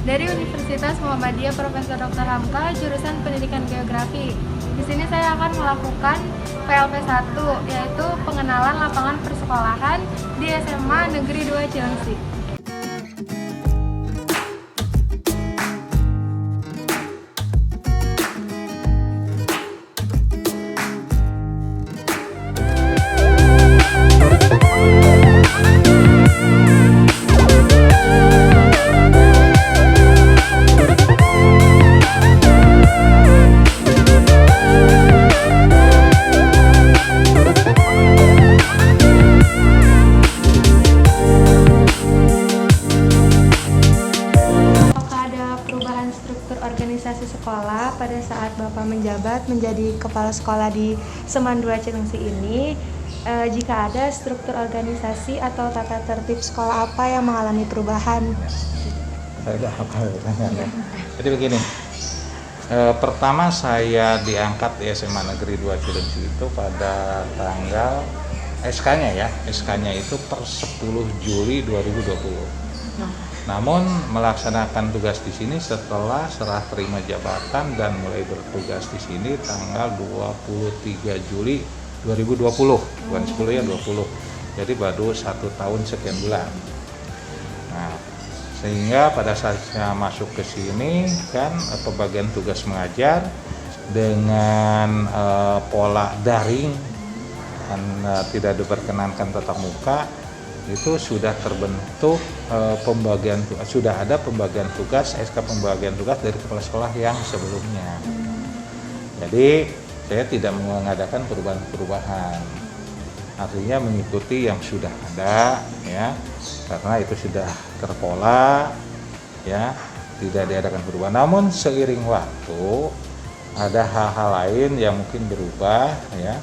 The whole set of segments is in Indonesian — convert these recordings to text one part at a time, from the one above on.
dari Universitas Muhammadiyah Profesor Dr. Hamka, jurusan Pendidikan Geografi. Di sini saya akan melakukan PLP 1, yaitu pengenalan lapangan persekolahan di SMA Negeri 2 Cilengsi. Struktur organisasi sekolah pada saat Bapak menjabat menjadi kepala sekolah di Seman 2 Cilengsi ini, jika ada struktur organisasi atau tata tertib sekolah apa yang mengalami perubahan? Saya hafal pertanyaannya. Jadi begini, pertama saya diangkat di SMA Negeri 2 Cilengsi itu pada tanggal SK-nya itu per 10 Juli 2020. Namun melaksanakan tugas di sini setelah serah terima jabatan dan mulai bertugas di sini tanggal 23 Juli 2020, bukan 10 ya, 20. Jadi baru 1 tahun sekian bulan. Nah, sehingga pada saat saya masuk ke sini kan pembagian tugas mengajar dengan pola daring dan tidak diperkenankan tatap muka, itu sudah terbentuk sudah ada pembagian tugas, SK pembagian tugas dari kepala sekolah yang sebelumnya. Jadi saya tidak mengadakan perubahan-perubahan, artinya mengikuti yang sudah ada ya, karena itu sudah terpola ya, tidak diadakan perubahan. Namun seiring waktu ada hal-hal lain yang mungkin berubah ya,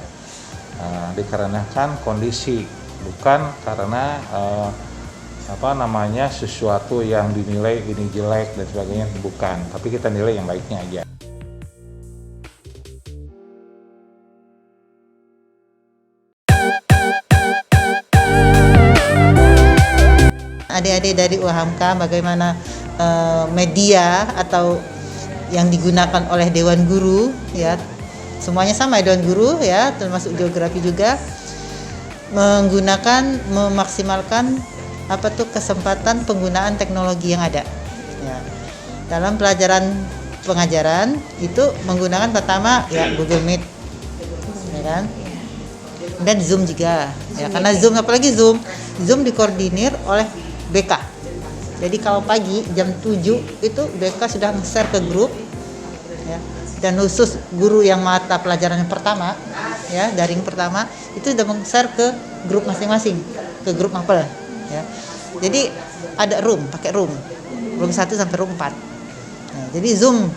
dikarenakan kondisi, bukan karena sesuatu yang dinilai ini jelek dan sebagainya, bukan, tapi kita nilai yang baiknya aja. Adik-adik dari UHAMKA, bagaimana media atau yang digunakan oleh Dewan Guru ya, semuanya sama Dewan Guru ya, termasuk geografi juga, memaksimalkan kesempatan penggunaan teknologi yang ada ya. Dalam pelajaran pengajaran itu menggunakan pertama ya Google Meet ya kan, dan Zoom juga ya, karena Zoom, apalagi Zoom dikoordinir oleh BK. Jadi kalau pagi jam 7 itu BK sudah nge-share ke grup ya, dan khusus guru yang mata pelajaran yang pertama ya, daring pertama, itu sudah nge-share ke grup masing-masing, ke grup mapel ya. Jadi ada pakai room 1 sampai room 4. Nah, jadi Zoom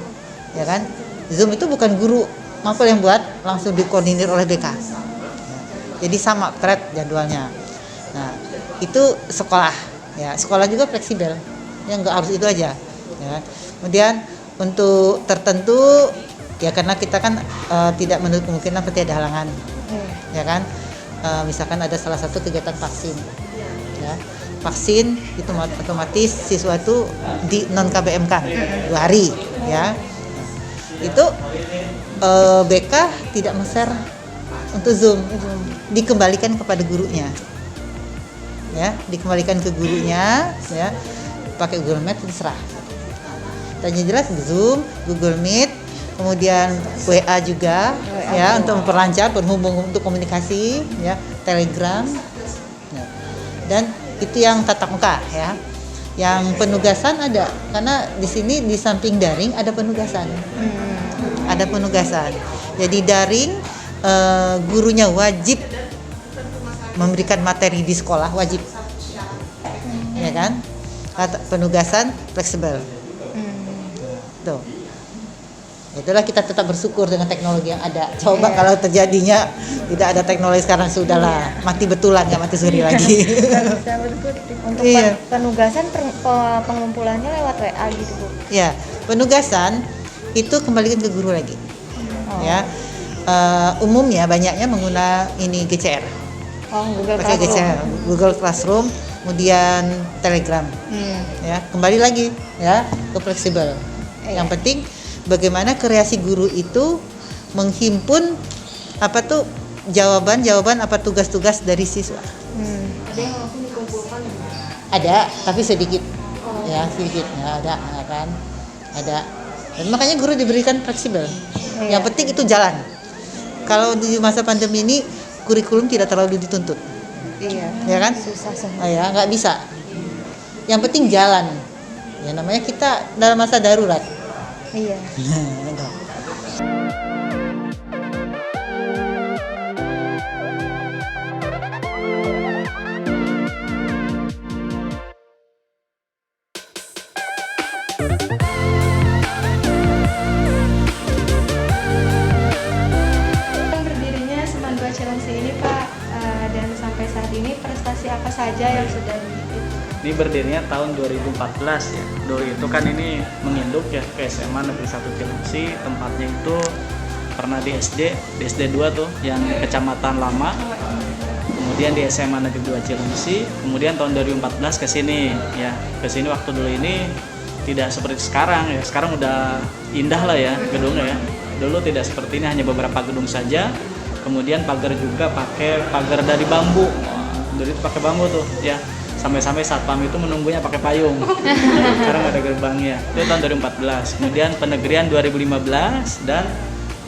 ya kan, Zoom itu bukan guru mapel yang buat, langsung dikoordinir oleh BK ya. Jadi sama thread jadwalnya. Nah, itu sekolah ya, sekolah juga fleksibel ya, nggak harus itu aja ya. Kemudian untuk tertentu ya, karena kita kan tidak menutup kemungkinan pasti ada halangan ya kan, misalkan ada salah satu kegiatan vaksin ya, vaksin itu otomatis siswa itu di non KBM kan 2 hari ya. Itu BK tidak men-share untuk Zoom, dikembalikan kepada gurunya ya, dikembalikan ke gurunya ya, pakai Google Meet terserah. Tanya jelas Zoom, Google Meet, kemudian WA juga ya, untuk memperlancar berhubung untuk komunikasi ya, Telegram ya. Dan itu yang tatap muka ya. Yang penugasan ada, karena di sini di samping daring ada penugasan. Ada penugasan. Jadi daring gurunya wajib memberikan materi di sekolah, wajib. Ya kan? Penugasan fleksibel. Tuh. Itulah kita tetap bersyukur dengan teknologi yang ada. Coba kalau terjadinya tidak ada teknologi sekarang, sudahlah mati betulan, nggak mati suri lagi. Untuk penugasan pengumpulannya lewat WA gitu Bu? Ya, penugasan itu kembalikan ke guru lagi. Ya, umumnya banyaknya menggunakan ini GCR. Google pakai Classroom. GCR, Google Classroom, kemudian Telegram. Ya, kembali lagi ya ke fleksibel. Yang penting bagaimana kreasi guru itu menghimpun jawaban apa tugas-tugas dari siswa. Ada yang langsung dikumpulkan? Ada, tapi sedikit. Ya, sedikit. Ya, ada kan. Ada. Dan makanya guru diberikan fleksibel. Yang penting itu jalan. Kalau di masa pandemi ini kurikulum tidak terlalu dituntut. Iya. Ya kan? Susah semua. Ya, nggak bisa. Yang penting jalan. Ya namanya kita dalam masa darurat. Iya. Berdirinya Seman 2 Cilengsi ini Pak, dan sampai saat ini prestasi apa saja yang sudah Ini berdirinya tahun 2014 ya. Dulu itu kan ini menginduk ya ke SMA Negeri 1 Cilengsi. Tempatnya itu pernah di SD 2 tuh yang Kecamatan Lama. Kemudian di SMA Negeri 2 Cilengsi. Kemudian tahun 2014 ke sini ya. Ke sini waktu dulu ini tidak seperti sekarang ya. Sekarang udah indah lah ya gedungnya ya. Dulu tidak seperti ini, hanya beberapa gedung saja. Kemudian pagar juga pakai pagar dari bambu. Dulu itu pakai bambu tuh ya. Sampai-sampai satpam itu menunggunya pakai payung. Sekarang ada gerbangnya. Itu tahun 2014. Kemudian penegrian 2015 dan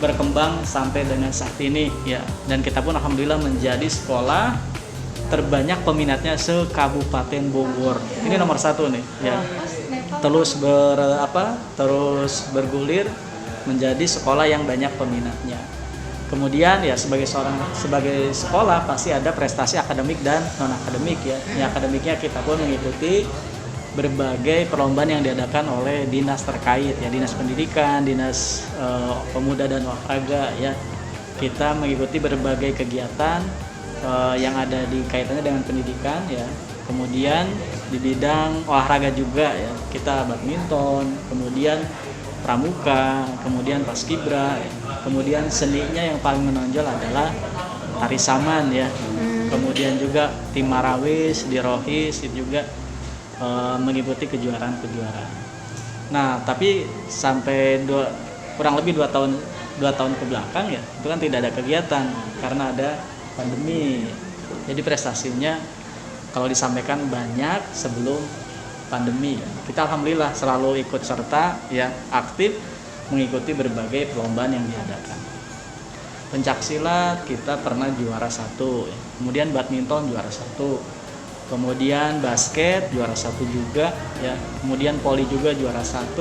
berkembang sampai dengan saat ini ya. Dan kita pun alhamdulillah menjadi sekolah terbanyak peminatnya se-Kabupaten Bogor. Ini nomor 1 nih ya. Terus bergulir menjadi sekolah yang banyak peminatnya. Kemudian ya sebagai sekolah pasti ada prestasi akademik dan non akademik ya. Yang akademiknya kita pun mengikuti berbagai perlombaan yang diadakan oleh dinas terkait ya, dinas pendidikan, dinas pemuda dan olahraga ya. Kita mengikuti berbagai kegiatan yang ada di kaitannya dengan pendidikan ya. Kemudian di bidang olahraga juga ya, kita badminton, kemudian pramuka, kemudian paskibra, kemudian seninya yang paling menonjol adalah tari saman ya. Kemudian juga tim Marawis di Rohis itu juga mengikuti kejuaraan-kejuaraan. Nah, tapi sampai kurang lebih 2 tahun ke belakang ya, itu kan tidak ada kegiatan karena ada pandemi. Jadi prestasinya kalau disampaikan banyak sebelum pandemi. Kita alhamdulillah selalu ikut serta ya, aktif mengikuti berbagai perlombaan yang diadakan. Pencaksilat kita pernah juara 1 ya. Kemudian badminton juara 1. Kemudian basket juara 1 juga ya. Kemudian voli juga juara 1.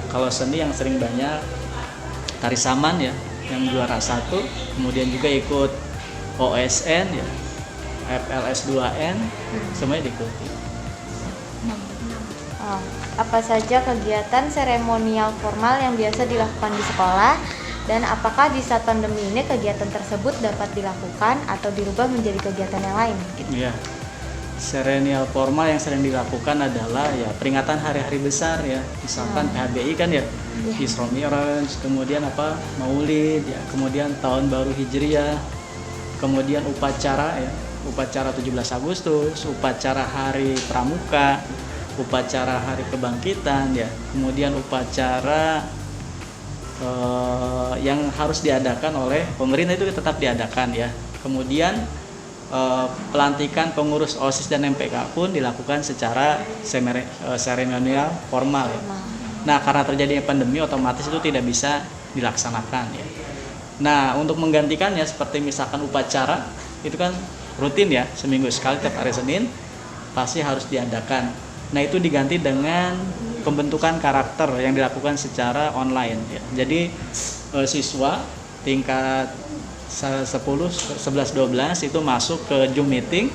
Kalau seni yang sering banyak tari saman ya yang juara 1. Kemudian juga ikut OSN ya, FLS 2N, semuanya diikuti. Apa saja kegiatan seremonial formal yang biasa dilakukan di sekolah, dan apakah di saat pandemi ini kegiatan tersebut dapat dilakukan atau dirubah menjadi kegiatan yang lain? Iya, seremonial formal yang sering dilakukan adalah ya peringatan hari-hari besar ya, misalkan PHBI kan ya, Isra Mi'raj, kemudian Maulid ya, kemudian Tahun Baru Hijriah, kemudian upacara ya, upacara 17 Agustus, upacara Hari Pramuka, upacara Hari Kebangkitan ya, kemudian upacara yang harus diadakan oleh pemerintah itu tetap diadakan ya. Kemudian pelantikan pengurus OSIS dan MPK pun dilakukan secara seremonial formal ya. Nah, karena terjadinya pandemi otomatis itu tidak bisa dilaksanakan ya. Nah, untuk menggantikannya seperti misalkan upacara itu kan rutin ya, seminggu sekali tiap hari Senin pasti harus diadakan. Nah, itu diganti dengan pembentukan karakter yang dilakukan secara online ya. Jadi siswa tingkat 10, 11, 12 itu masuk ke Zoom meeting,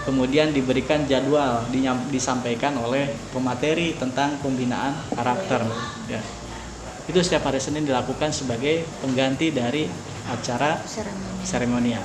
kemudian diberikan jadwal disampaikan oleh pemateri tentang pembinaan karakter ya. Itu setiap hari Senin dilakukan sebagai pengganti dari acara seremonial.